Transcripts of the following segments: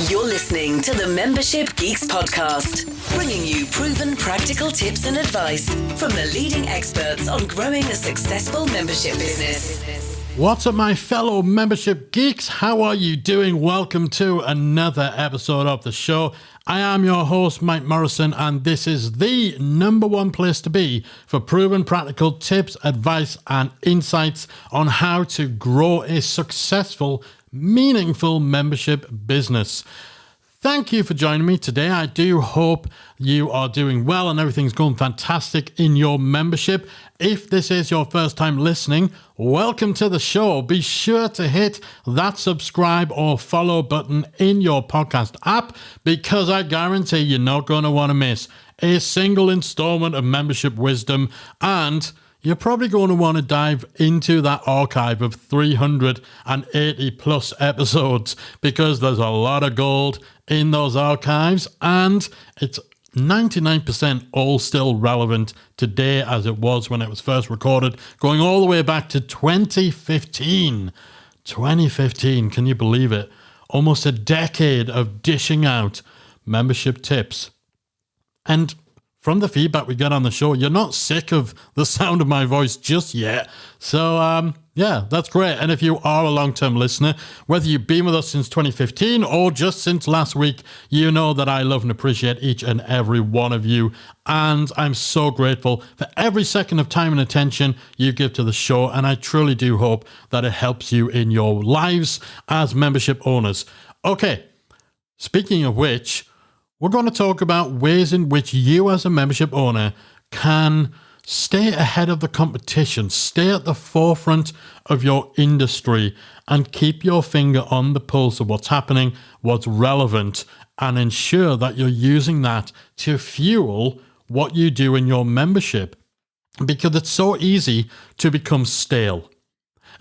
You're listening to the Membership Geeks podcast, bringing you proven practical tips and advice from the leading experts on growing a successful membership business. What's up, my fellow membership geeks? How are you doing? Welcome to another episode of the show. I am your host, Mike Morrison, and this is the number one place to be for proven practical tips, advice, and insights on how to grow a successful, meaningful membership business. Thank you for joining me today. I do hope you are doing well and everything's going fantastic in your membership. If this is your first time listening, welcome to the show. Be sure to hit that subscribe or follow button in your podcast app because I guarantee you're not going to want to miss a single installment of membership wisdom, and you're probably going to want to dive into that archive of 380 plus episodes because there's a lot of gold in those archives, and it's 99% all still relevant today as it was when it was first recorded, going all the way back to 2015. 2015, can you believe it? Almost a decade of dishing out membership tips. And from the feedback we get on the show, you're not sick of the sound of my voice just yet. So, yeah, that's great. And if you are a long-term listener, whether you've been with us since 2015 or just since last week, you know that I love and appreciate each and every one of you. And I'm so grateful for every second of time and attention you give to the show. And I truly do hope that it helps you in your lives as membership owners. Okay, speaking of which, we're going to talk about ways in which you as a membership owner can stay ahead of the competition, stay at the forefront of your industry, and keep your finger on the pulse of what's happening, what's relevant, and ensure that you're using that to fuel what you do in your membership. Because it's so easy to become stale.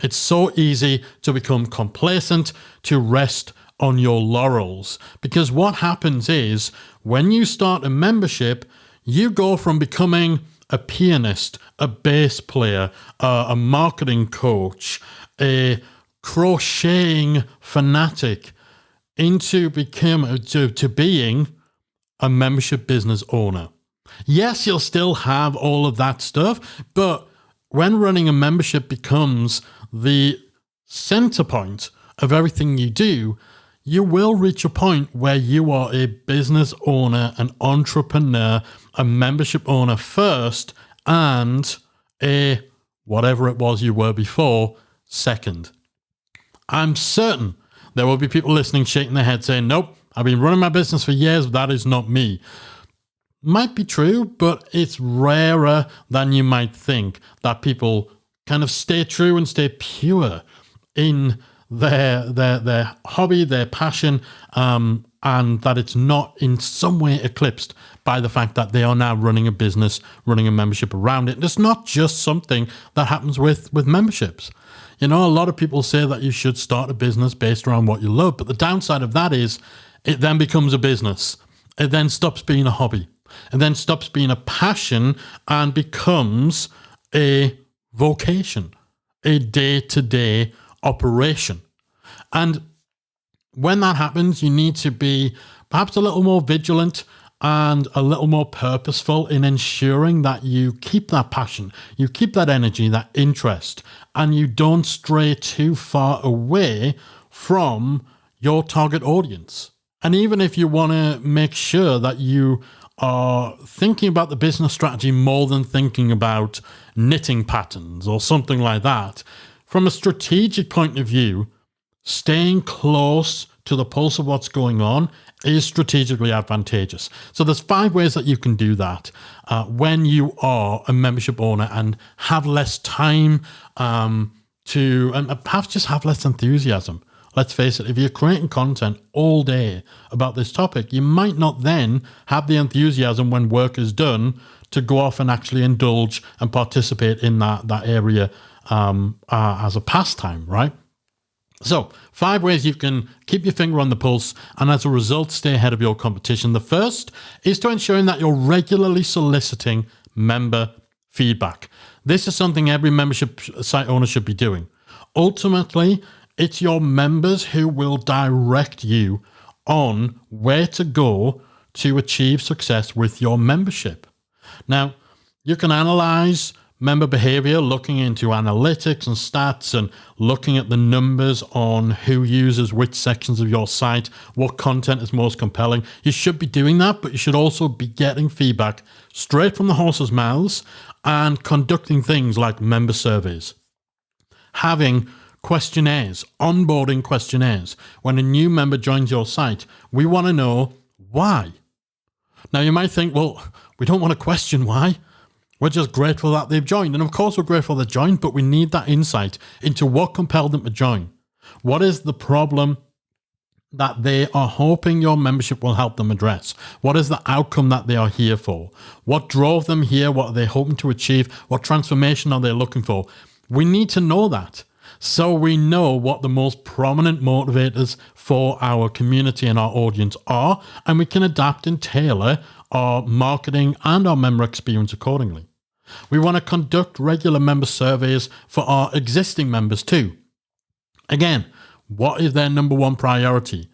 It's so easy to become complacent, to rest on your laurels. Because what happens is when you start a membership, you go from becoming a pianist, a bass player, a marketing coach, a crocheting fanatic into being a membership business owner. Yes, you'll still have all of that stuff, but when running a membership becomes the center point of everything you do, you will reach a point where you are a business owner, an entrepreneur, a membership owner first, and a whatever it was you were before second. I'm certain there will be people listening shaking their head saying, nope, I've been running my business for years, that is not me. Might be true, but it's rarer than you might think that people kind of stay true and stay pure in their hobby, their passion, and that it's not in some way eclipsed by the fact that they are now running a business, running a membership around it. And it's not just something that happens with memberships. You know, a lot of people say that you should start a business based around what you love, but the downside of that is it then becomes a business. It then stops being a hobby. It then stops being a passion and becomes a vocation, a day-to-day operation. And when that happens, you need to be perhaps a little more vigilant and a little more purposeful in ensuring that you keep that passion, you keep that energy, that interest, and you don't stray too far away from your target audience. And even if you want to make sure that you are thinking about the business strategy more than thinking about knitting patterns or something like that, from a strategic point of view, staying close to the pulse of what's going on is strategically advantageous. So there's 5 ways that you can do that when you are a membership owner and have less time and perhaps just have less enthusiasm. Let's face it, if you're creating content all day about this topic, you might not then have the enthusiasm when work is done to go off and actually indulge and participate in that area as a pastime, right? So 5 ways you can keep your finger on the pulse and as a result stay ahead of your competition. The first is to ensuring that you're regularly soliciting member feedback. This is something every membership site owner should be doing. Ultimately, it's your members who will direct you on where to go to achieve success with your membership. Now, you can analyze member behavior looking into analytics and stats and looking at the numbers on who uses which sections of your site, what content is most compelling. You should be doing that, but you should also be getting feedback straight from the horse's mouths and conducting things like member surveys. Having questionnaires, onboarding questionnaires. When a new member joins your site, we want to know why. Now, you might think, well, we don't want to question why. We're just grateful that they've joined. And of course, we're grateful they joined, but we need that insight into what compelled them to join. What is the problem that they are hoping your membership will help them address? What is the outcome that they are here for? What drove them here? What are they hoping to achieve? What transformation are they looking for? We need to know that, so we know what the most prominent motivators for our community and our audience are, and we can adapt and tailor our marketing and our member experience accordingly. We want to conduct regular member surveys for our existing members too. Again, what is their number one priority?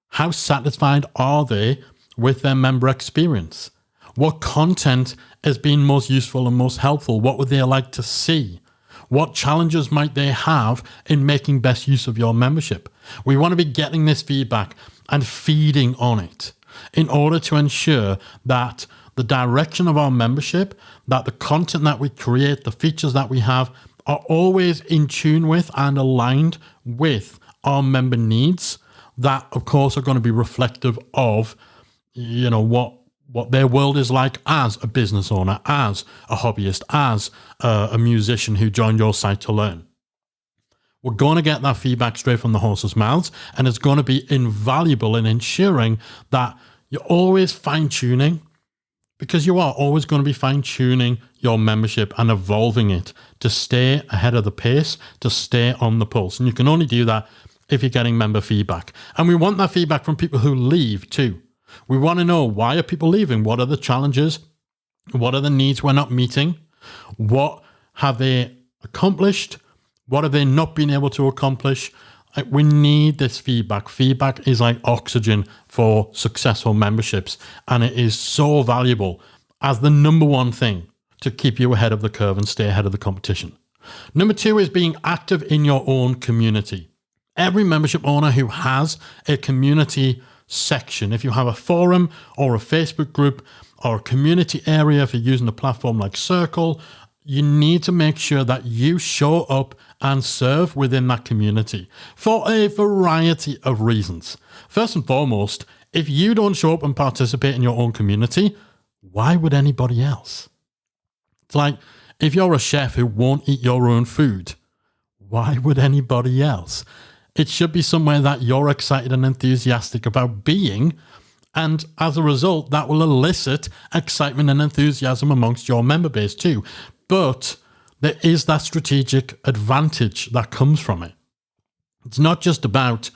How satisfied are they with their member experience? What content has been most useful and most helpful? What would they like to see? What challenges might they have in making best use of your membership? We want to be getting this feedback and feeding on it in order to ensure that the direction of our membership, that the content that we create, the features that we have are always in tune with and aligned with our member needs that, of course, are going to be reflective of, what their world is like as a business owner, as a hobbyist, as a musician who joined your site to learn. We're going to get that feedback straight from the horse's mouths, and it's going to be invaluable in ensuring that you're always fine-tuning, because you are always going to be fine-tuning your membership and evolving it to stay ahead of the pace, to stay on the pulse. And you can only do that if you're getting member feedback. And we want that feedback from people who leave too. We want to know, why are people leaving? What are the challenges? What are the needs we're not meeting? What have they accomplished? What have they not been able to accomplish? We need this feedback. Feedback is like oxygen for successful memberships, and it is so valuable as the number one thing to keep you ahead of the curve and stay ahead of the competition. Number two is being active in your own community. Every membership owner who has a community section, if you have a forum or a Facebook group or a community area, if you're using a platform like Circle, you need to make sure that you show up and serve within that community for a variety of reasons. First and foremost, if you don't show up and participate in your own community, why would anybody else? It's like, if you're a chef who won't eat your own food, why would anybody else? It should be somewhere that you're excited and enthusiastic about being, and as a result, that will elicit excitement and enthusiasm amongst your member base too. But there is that strategic advantage that comes from it. It's not just about,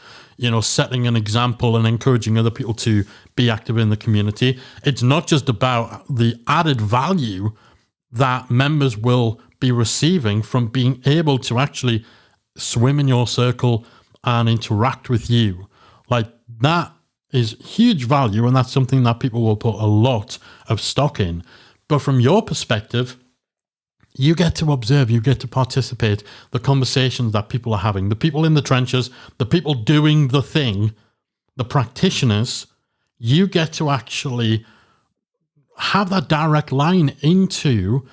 setting an example and encouraging other people to be active in the community. It's not just about the added value that members will be receiving from being able to actually swim in your circle and interact with you. Like, that is huge value, and that's something that people will put a lot of stock in. But from your perspective, you get to observe, you get to participate, the conversations that people are having, the people in the trenches, the people doing the thing, the practitioners. You get to actually have that direct line into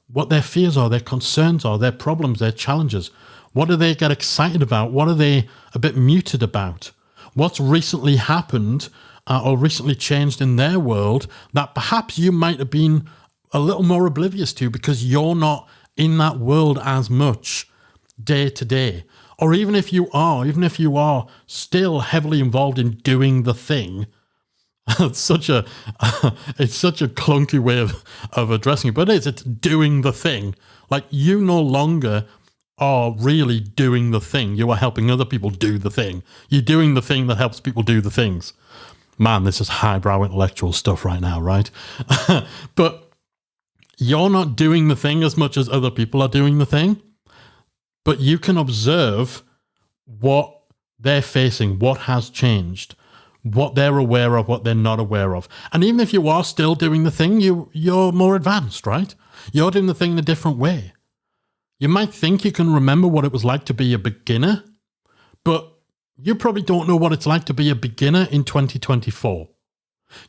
what their fears are, their concerns are, their problems, their challenges. What do they get excited about? What are they a bit muted about? What's recently happened or recently changed in their world that perhaps you might have been a little more oblivious to because you're not in that world as much day to day? Or even if you are still heavily involved in doing the thing, it's such a clunky way of addressing it, but it's doing the thing. Like, you no longer are really doing the thing. You are helping other people do the thing. You're doing the thing that helps people do the things. Man, this is highbrow intellectual stuff right now, right? But you're not doing the thing as much as other people are doing the thing, but you can observe what they're facing, what has changed, what they're aware of, what they're not aware of. And even if you are still doing the thing, you're more advanced, right? You're doing the thing in a different way. You might think you can remember what it was like to be a beginner, but you probably don't know what it's like to be a beginner in 2024.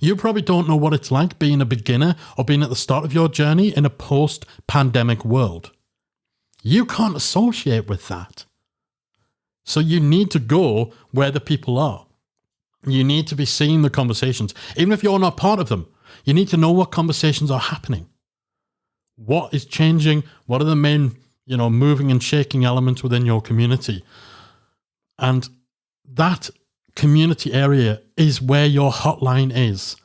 You probably don't know what it's like being a beginner or being at the start of your journey in a post-pandemic world. You can't associate with that. So you need to go where the people are. You need to be seeing the conversations. Even if you're not part of them, you need to know what conversations are happening. What is changing? What are the main, moving and shaking elements within your community? And that community area is where your hotline is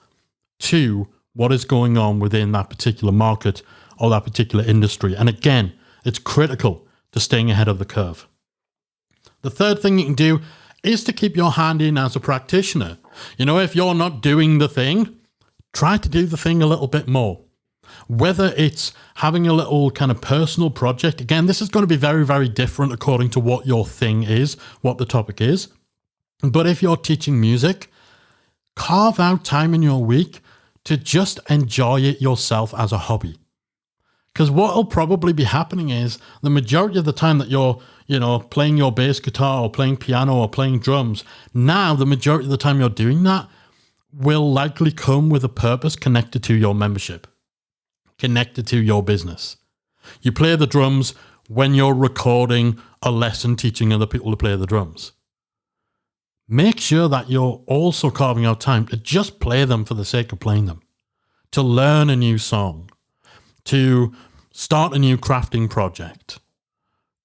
to what is going on within that particular market or that particular industry. And again, it's critical to staying ahead of the curve. The third thing you can do is to keep your hand in as a practitioner. If you're not doing the thing, try to do the thing a little bit more. Whether it's having a little kind of personal project, again, this is going to be very, very different according to what your thing is, what the topic is. But if you're teaching music, carve out time in your week to just enjoy it yourself as a hobby. Because what will probably be happening is the majority of the time that you're, playing your bass guitar or playing piano or playing drums, now the majority of the time you're doing that will likely come with a purpose connected to your membership, connected to your business. You play the drums when you're recording a lesson teaching other people to play the drums. Make sure that you're also carving out time to just play them for the sake of playing them, to learn a new song, to start a new crafting project,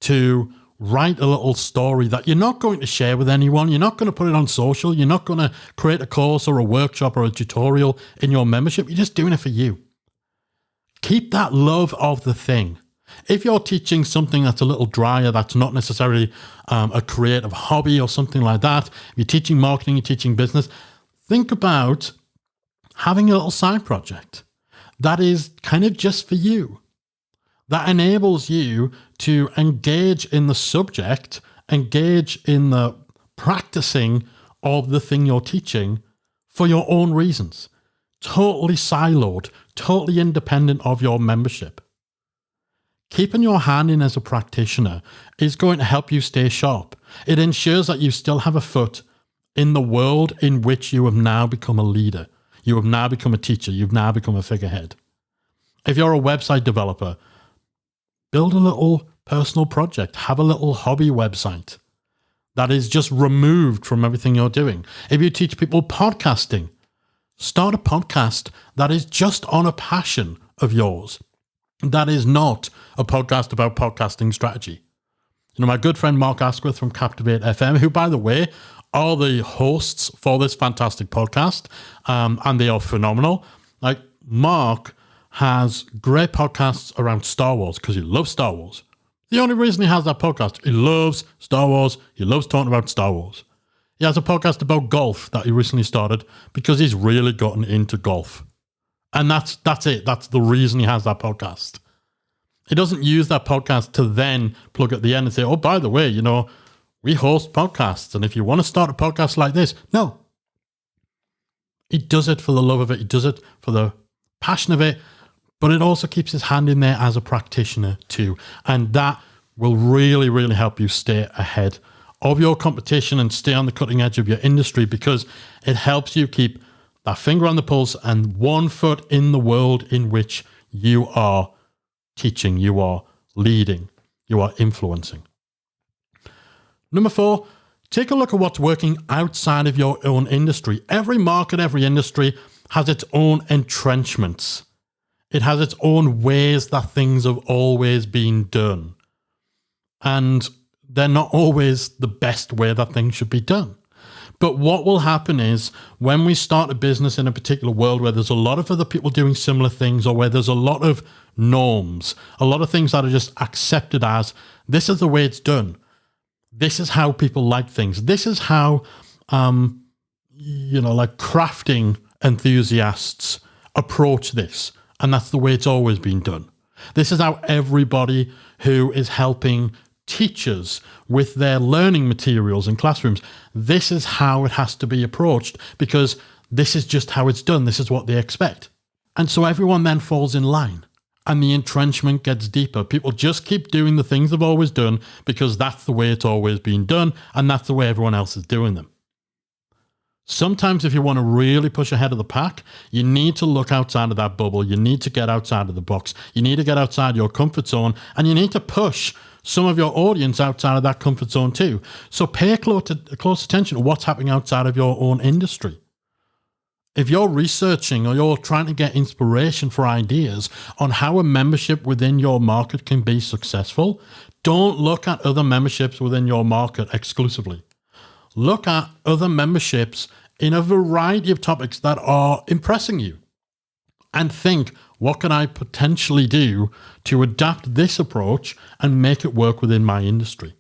to write a little story that you're not going to share with anyone. You're not going to put it on social. You're not going to create a course or a workshop or a tutorial in your membership. You're just doing it for you. Keep that love of the thing. If you're teaching something that's a little drier, that's not necessarily a creative hobby or something like that, if you're teaching marketing, you're teaching business, think about having a little side project that is kind of just for you, that enables you to engage in the subject, engage in the practicing of the thing you're teaching for your own reasons, totally siloed, totally independent of your membership. Keeping your hand in as a practitioner is going to help you stay sharp. It ensures that you still have a foot in the world in which you have now become a leader. You have now become a teacher. You've now become a figurehead. If you're a website developer, build a little personal project. Have a little hobby website that is just removed from everything you're doing. If you teach people podcasting, start a podcast that is just on a passion of yours. That is not a podcast about podcasting strategy. My good friend Mark Asquith from Captivate FM, who, by the way, are the hosts for this fantastic podcast, and they are phenomenal. Like, Mark has great podcasts around Star Wars because he loves Star Wars. The only reason he has that podcast, he loves Star Wars. He loves talking about Star Wars. He has a podcast about golf that he recently started because he's really gotten into golf. And that's it. That's the reason he has that podcast. He doesn't use that podcast to then plug at the end and say, oh, by the way, we host podcasts. And if you want to start a podcast like this, no. He does it for the love of it. He does it for the passion of it. But it also keeps his hand in there as a practitioner too. And that will really, really help you stay ahead of your competition and stay on the cutting edge of your industry, because it helps you keep that finger on the pulse and one foot in the world in which you are teaching, you are leading, you are influencing. Number 4, take a look at what's working outside of your own industry. Every market, every industry has its own entrenchments. It has its own ways that things have always been done. And they're not always the best way that things should be done. But what will happen is when we start a business in a particular world where there's a lot of other people doing similar things, or where there's a lot of norms, a lot of things that are just accepted as, this is the way it's done. This is how people like things. This is how, like crafting enthusiasts approach this. And that's the way it's always been done. This is how everybody who is helping teachers with their learning materials in classrooms. This is how it has to be approached because this is just how it's done. This is what they expect. And so everyone then falls in line and the entrenchment gets deeper. People just keep doing the things they've always done because that's the way it's always been done and that's the way everyone else is doing them. Sometimes if you want to really push ahead of the pack, you need to look outside of that bubble. You need to get outside of the box. You need to get outside your comfort zone and you need to push some of your audience outside of that comfort zone too. So pay close attention to what's happening outside of your own industry. If you're researching or you're trying to get inspiration for ideas on how a membership within your market can be successful, don't look at other memberships within your market exclusively. Look at other memberships in a variety of topics that are impressing you and think, what can I potentially do to adapt this approach and make it work within my industry?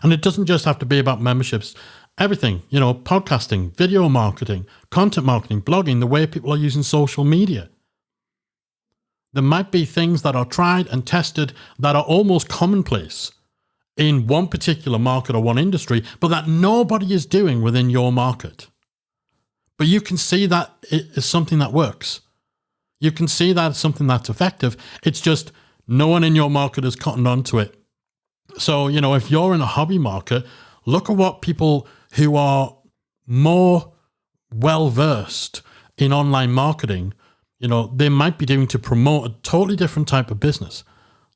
And it doesn't just have to be about memberships. Everything, podcasting, video marketing, content marketing, blogging, the way people are using social media. There might be things that are tried and tested that are almost commonplace in one particular market or one industry, but that nobody is doing within your market. But you can see that it is something that works. You can see that it's something that's effective. It's just no one in your market has cottoned onto it. So, if you're in a hobby market, look at what people who are more well-versed in online marketing, they might be doing to promote a totally different type of business.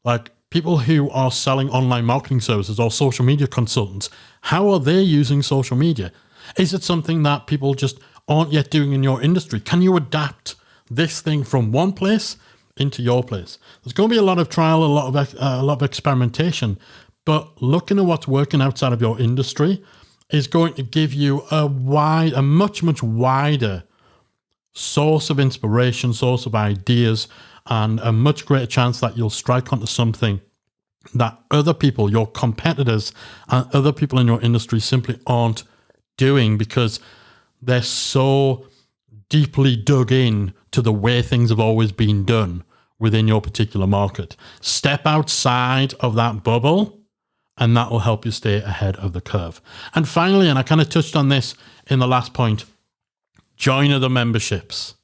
Like people who are selling online marketing services or social media consultants, how are they using social media? Is it something that people just aren't yet doing in your industry? Can you adapt this thing from one place into your place? There's going to be a lot of trial, a lot of experimentation, but looking at what's working outside of your industry is going to give you a much, much wider source of inspiration, source of ideas, and a much greater chance that you'll strike onto something that other people, your competitors and other people in your industry simply aren't doing because they're so deeply dug in to the way things have always been done within your particular market. Step outside of that bubble and that will help you stay ahead of the curve. And finally, and I kind of touched on this in the last point, join other memberships.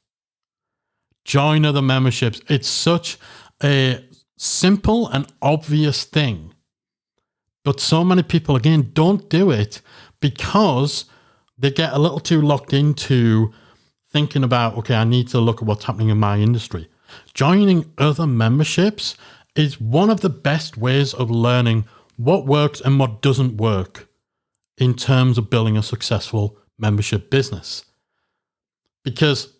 Join other memberships. It's such a simple and obvious thing. But so many people, again, don't do it because they get a little too locked into thinking about, okay, I need to look at what's happening in my industry. Joining other memberships is one of the best ways of learning what works and what doesn't work in terms of building a successful membership business. Because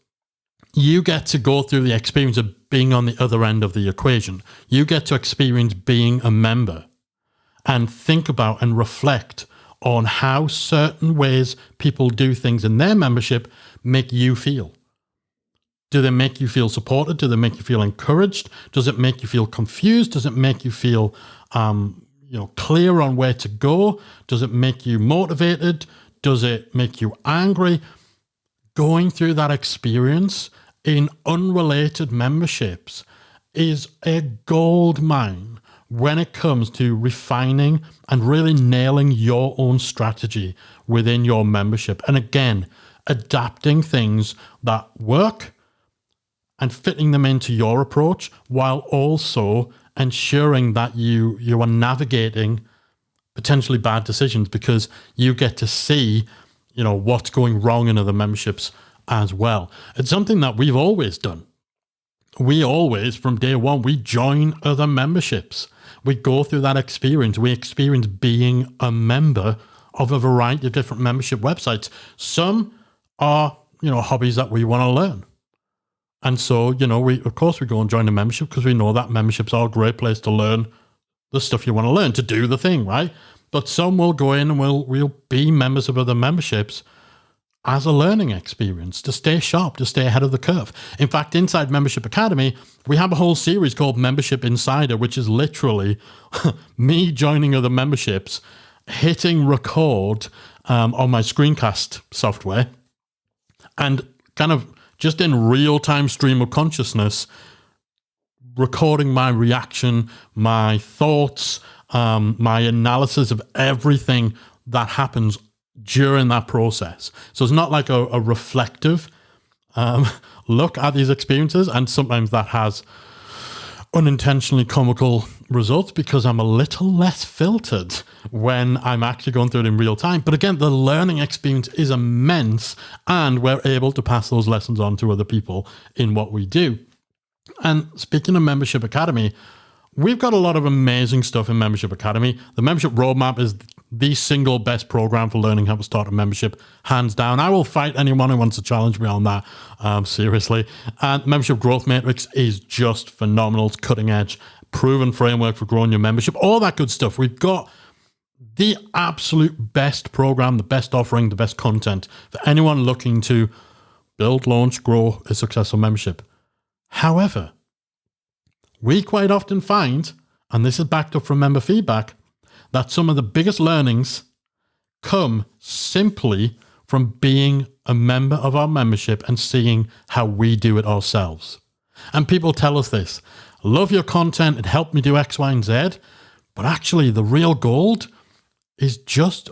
you get to go through the experience of being on the other end of the equation. You get to experience being a member and think about and reflect on how certain ways people do things in their membership make you feel. Do they make you feel supported? Do they make you feel encouraged? Does it make you feel confused? Does it make you feel clear on where to go? Does it make you motivated? Does it make you angry? Going through that experience in unrelated memberships is a gold mine when it comes to refining and really nailing your own strategy within your membership. And again, adapting things that work and fitting them into your approach while also ensuring that you are navigating potentially bad decisions because you get to see, what's going wrong in other memberships as well. It's something that we've always done. We always, from day one, we join other memberships. We go through that experience. We experience being a member of a variety of different membership websites. Some are, hobbies that we want to learn. And so, we go and join a membership because we know that memberships are a great place to learn the stuff you want to learn, to do the thing, right? But some will go in and we'll be members of other memberships as a learning experience, to stay sharp, to stay ahead of the curve. In fact, inside Membership Academy, we have a whole series called Membership Insider, which is literally me joining other memberships, hitting record on my screencast software, and kind of just in real-time stream of consciousness, recording my reaction, my thoughts, my analysis of everything that happens during that process. So it's not like a reflective look at these experiences, and sometimes that has unintentionally comical results because I'm a little less filtered when I'm actually going through it in real time. But again, the learning experience is immense, and we're able to pass those lessons on to other people in what we do. And speaking of Membership Academy, we've got a lot of amazing stuff in Membership Academy. The Membership Roadmap is the single best program for learning how to start a membership, hands down. I will fight anyone who wants to challenge me on that, seriously. And Membership Growth Matrix is just phenomenal. It's cutting edge, proven framework for growing your membership, all that good stuff. We've got the absolute best program, the best offering, the best content for anyone looking to build, launch, grow a successful membership. However, we quite often find, and this is backed up from member feedback, that some of the biggest learnings come simply from being a member of our membership and seeing how we do it ourselves. And people tell us this: love your content, it helped me do X, Y, and Z. But actually, the real gold is just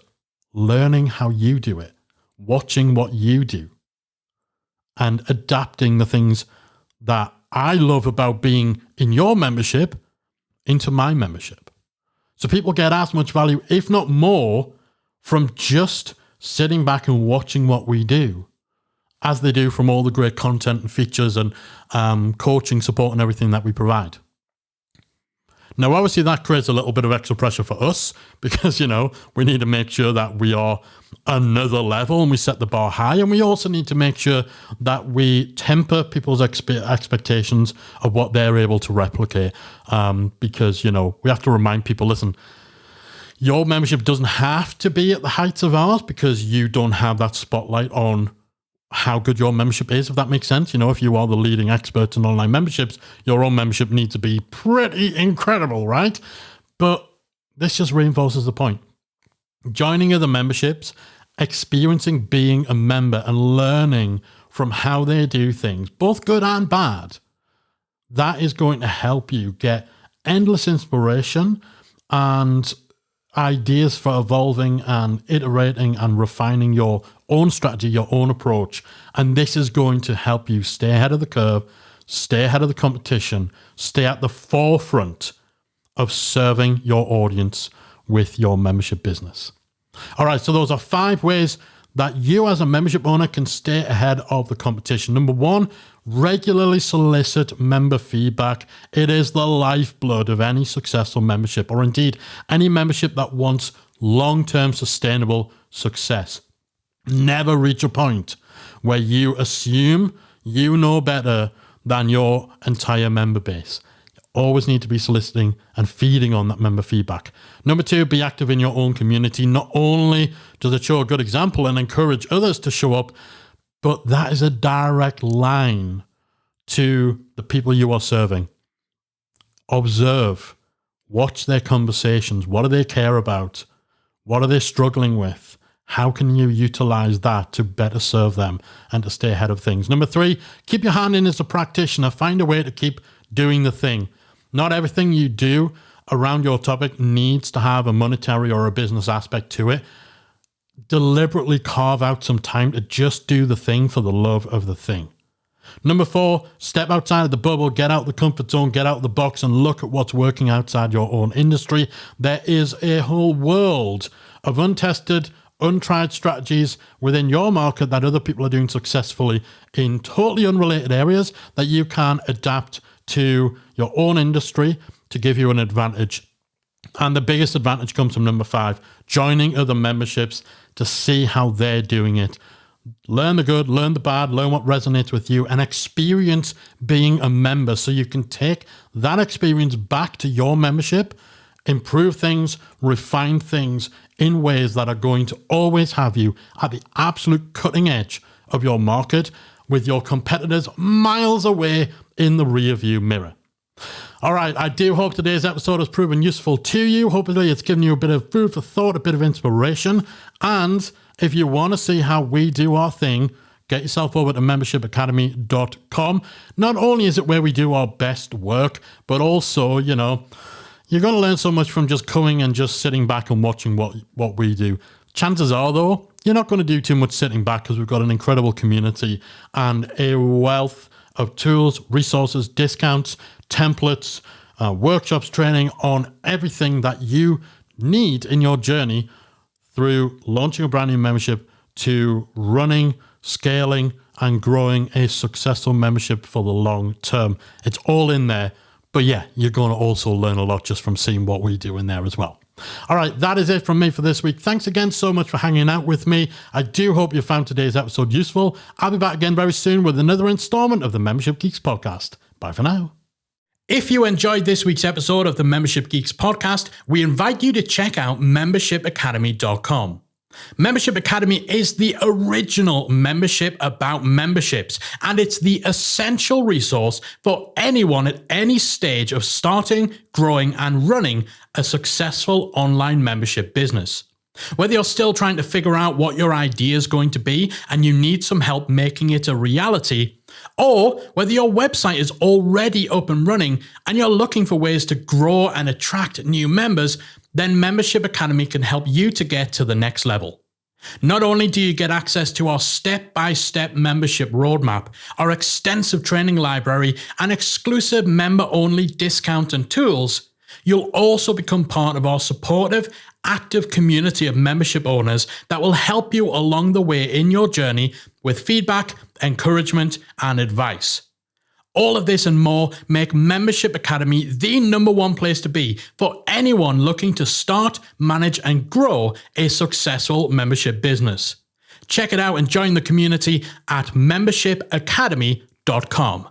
learning how you do it, watching what you do, and adapting the things that I love about being in your membership into my membership. So people get as much value, if not more, from just sitting back and watching what we do as they do from all the great content and features and coaching support and everything that we provide. Now, obviously, that creates a little bit of extra pressure for us because, we need to make sure that we are another level and we set the bar high. And we also need to make sure that we temper people's expectations of what they're able to replicate. Because, we have to remind people, listen, your membership doesn't have to be at the heights of ours because you don't have that spotlight on how good your membership is, if that makes sense. If you are the leading expert in online memberships, your own membership needs to be pretty incredible, right? But this just reinforces the point. Joining other memberships, experiencing being a member and learning from how they do things, both good and bad, that is going to help you get endless inspiration and ideas for evolving and iterating and refining your own strategy, your own approach. And this is going to help you stay ahead of the curve, stay ahead of the competition, stay at the forefront of serving your audience with your membership business. All right, so those are 5 ways that you as a membership owner can stay ahead of the competition. Number 1, regularly solicit member feedback. It is the lifeblood of any successful membership, or indeed any membership that wants long-term sustainable success. Never reach a point where you assume you know better than your entire member base. You always need to be soliciting and feeding on that member feedback. Number 2, be active in your own community. Not only does it show a good example and encourage others to show up, but that is a direct line to the people you are serving. Observe, watch their conversations. What do they care about? What are they struggling with? How can you utilize that to better serve them and to stay ahead of things? Number 3, keep your hand in as a practitioner. Find a way to keep doing the thing. Not everything you do around your topic needs to have a monetary or a business aspect to it. Deliberately carve out some time to just do the thing for the love of the thing. Number 4, step outside of the bubble, get out the comfort zone, get out of the box and look at what's working outside your own industry. There is a whole world of untested, untried strategies within your market that other people are doing successfully in totally unrelated areas that you can adapt to your own industry to give you an advantage. And the biggest advantage comes from number 5, joining other memberships to see how they're doing it. Learn the good, learn the bad, learn what resonates with you, and experience being a member so you can take that experience back to your membership, improve things, refine things in ways that are going to always have you at the absolute cutting edge of your market with your competitors miles away in the rearview mirror. All right, I do hope today's episode has proven useful to you. Hopefully it's given you a bit of food for thought, a bit of inspiration. And if you want to see how we do our thing, get yourself over to membershipacademy.com. Not only is it where we do our best work, but also, You're going to learn so much from just coming and just sitting back and watching what we do. Chances are, though, you're not going to do too much sitting back because we've got an incredible community and a wealth of tools, resources, discounts, templates, workshops, training on everything that you need in your journey through launching a brand new membership to running, scaling, and growing a successful membership for the long term. It's all in there. But yeah, you're going to also learn a lot just from seeing what we do in there as well. All right, that is it from me for this week. Thanks again so much for hanging out with me. I do hope you found today's episode useful. I'll be back again very soon with another installment of the Membership Geeks podcast. Bye for now. If you enjoyed this week's episode of the Membership Geeks podcast, we invite you to check out membershipacademy.com. Membership Academy is the original membership about memberships, and it's the essential resource for anyone at any stage of starting, growing, and running a successful online membership business. Whether you're still trying to figure out what your idea is going to be and you need some help making it a reality, or whether your website is already up and running and you're looking for ways to grow and attract new members, then Membership Academy can help you to get to the next level. Not only do you get access to our step-by-step membership roadmap, our extensive training library, and exclusive member-only discount and tools, you'll also become part of our supportive, active community of membership owners that will help you along the way in your journey with feedback, encouragement, and advice. All of this and more make Membership Academy the #1 place to be for anyone looking to start, manage, and grow a successful membership business. Check it out and join the community at membershipacademy.com.